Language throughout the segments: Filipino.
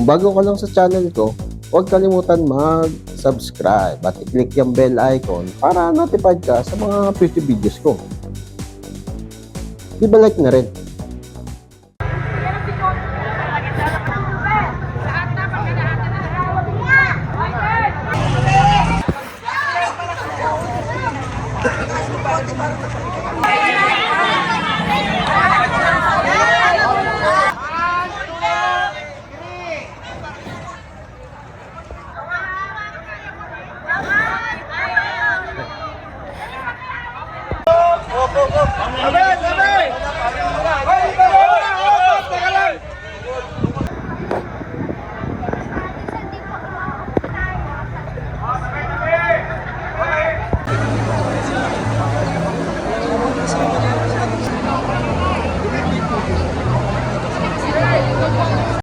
bago ka lang sa channel ko, huwag kalimutan mag-subscribe at i-click yung bell icon para notified ka sa mga future videos ko. Diba like na rin?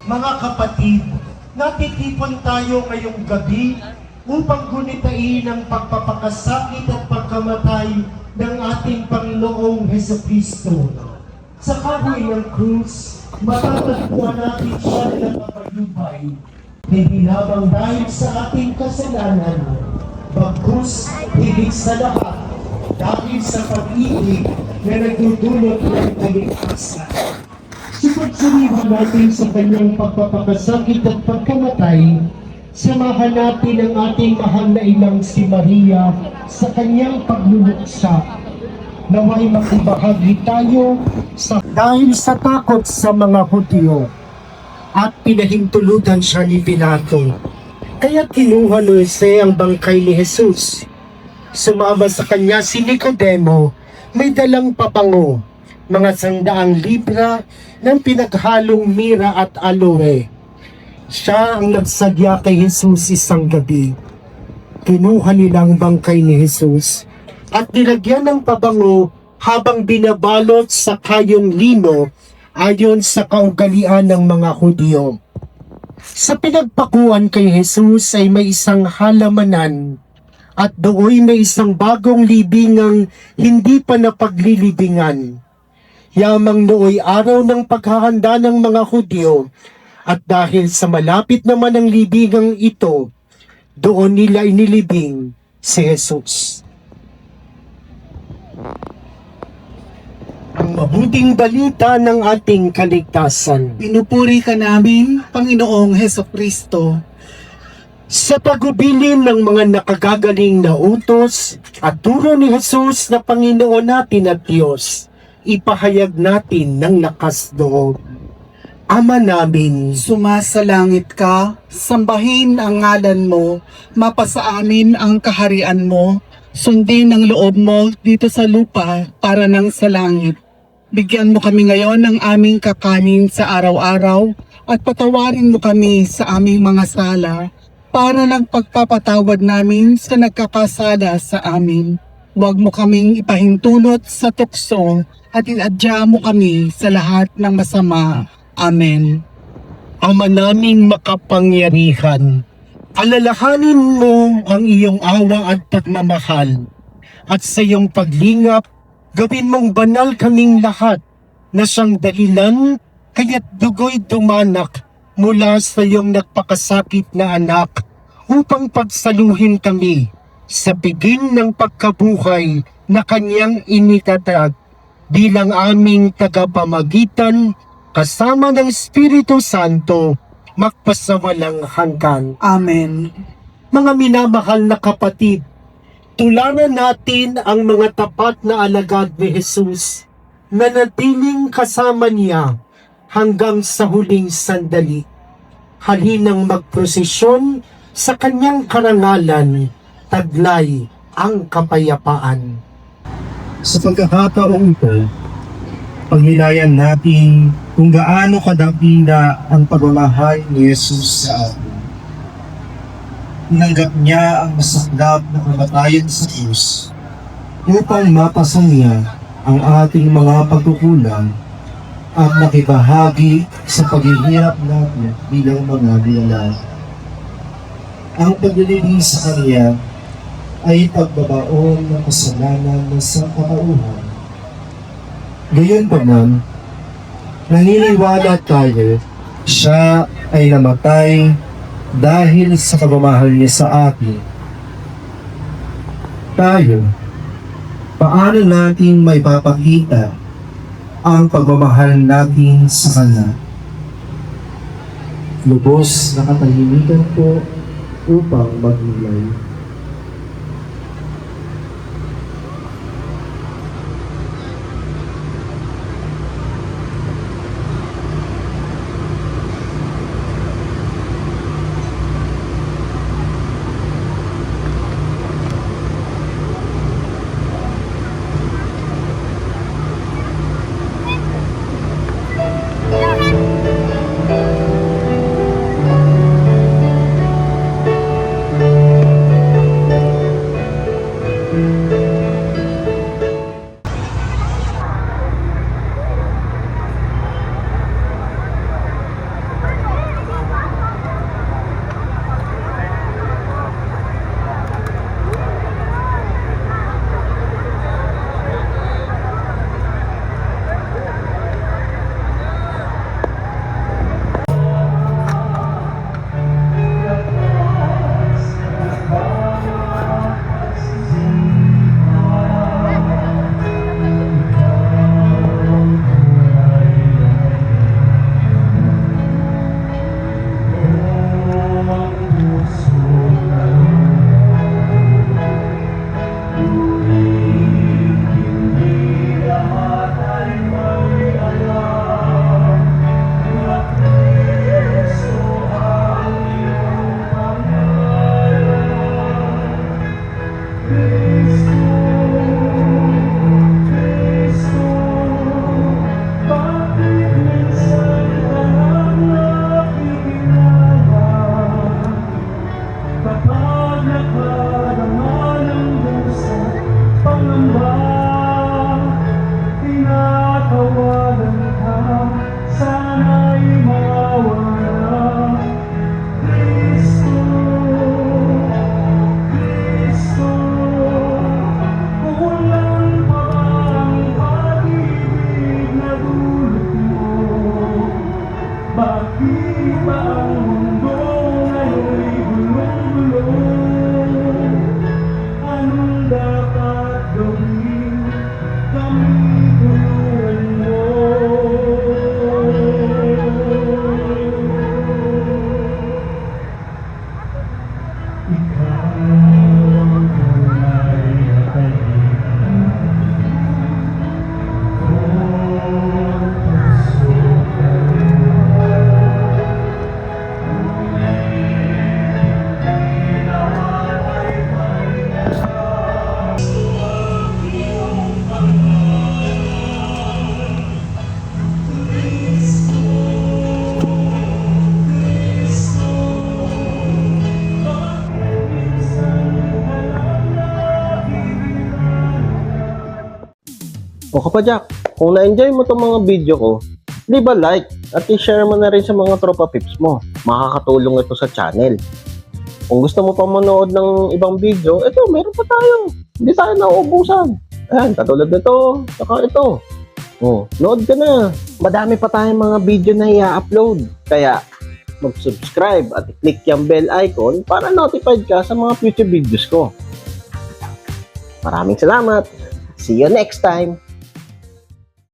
Mga kapatid, natitipon tayo ngayong gabi upang gunitain ang pagpapakasakit at pagkamatay ng ating Panginoong Hesukristo. Sa kahoy ng krus, matatagpuan natin siya na kapagubay. Hindi lamang dahil sa ating kasalanan, bagkus higit sa lahat dahil sa pag-ibig na nagdudulot ng kaligtasan. Supagsalihan natin sa kanyang pagpapakasakit at pagkamatay, samahan natin ang ating mahal na inang si Maria sa kanyang pagluluksa. Naway makibahagi tayo dahil sa takot sa mga Hudyo at pinahintulutan siya ni Pilato. Kaya kinuha ni Jose ang bangkay ni Jesus. Sumama sa kanya si Nicodemo, may dalang papango, mga 100 libra ng pinaghalong mira at aloe. Siya ang nagsadya kay Jesus isang gabi. Kinuha nila ang bangkay ni Jesus at nilagyan ng pabango habang binabalot sa kayong lino ayon sa kaugalian ng mga Hudyo. Sa pinagpakuan kay Jesus ay may isang halamanan at dooy may isang bagong libingang hindi pa napaglilibingan. Yamang nooy araw ng paghahanda ng mga Hudyo at dahil sa malapit naman ang libingang ito, doon nila inilibing si Jesus. Ang mabuting balita ng ating kaligtasan. Pinupuri ka namin, Panginoong Hesukristo. Sa pagubilin ng mga nakagagaling na utos at turo ni Jesus na Panginoon natin at Diyos, ipahayag natin ng lakas loob. Ama namin, Sumasalangit ka, sambahin ang ngalan mo, mapasa amin ang kaharian mo, sundin ang loob mo dito sa lupa para nang sa langit. Bigyan mo kami ngayon ng aming kakanin sa araw-araw at patawarin mo kami sa aming mga sala para ng pagpapatawad namin sa nagkakasala sa amin. Huwag mo kaming ipahintulot sa tukso at inadya mo kami sa lahat ng masama. Amen. Ama naming makapangyarihan, alalahanin mo ang iyong awa at pagmamahal, at sa iyong paglingap, gawin mong banal kaming lahat na siyang dahilan kaya't dugo'y dumanak mula sa iyong nagpakasakit na anak upang pagsaluhin kami sa piging ng pagkabuhay na kanyang initatag bilang aming tagapamagitan kasama ng Espiritu Santo magpasawalang hanggan. Amen. Mga minamahal na kapatid, tularan natin ang mga tapat na alagad ni Jesus na natiling kasama niya hanggang sa huling sandali. Halinang magprosesyon sa kanyang karangalan, taglay ang kapayapaan. Sa pagkakataong ito, pagnilayan natin kung gaano kadakila ang pagmamahal ni Jesus sa atin. Tinanggap niya ang masaklap na kamatayan sa krus upang mapasan niya ang ating mga pagkukulang at nakibahagi sa paghihirap natin bilang mga nilalang. Ang paglilingin sa Kanya ay pagbabaon ng kasalanan ng sangkatauhan. Gayunpaman, naniniwala tayo siya ay namatay dahil sa pagmamahal niya sa atin. Tayo, paano natin may papakita ang pagmamahal natin sa Kanya? Lubos na katahimikan po upang magnilay. O kapadyak, kung na-enjoy mo itong mga video ko, leave a like at i-share mo na rin sa mga tropa pips mo. Makakatulong ito sa channel. Kung gusto mo pa manood ng ibang video, ito, meron pa tayo. Hindi tayo nauubusan. Ayan, katulad nito, saka ito. O, nood ka na. Madami pa tayong mga video na i-upload. Kaya, mag-subscribe at i-click yung bell icon para notified ka sa mga future videos ko. Maraming salamat. See you next time.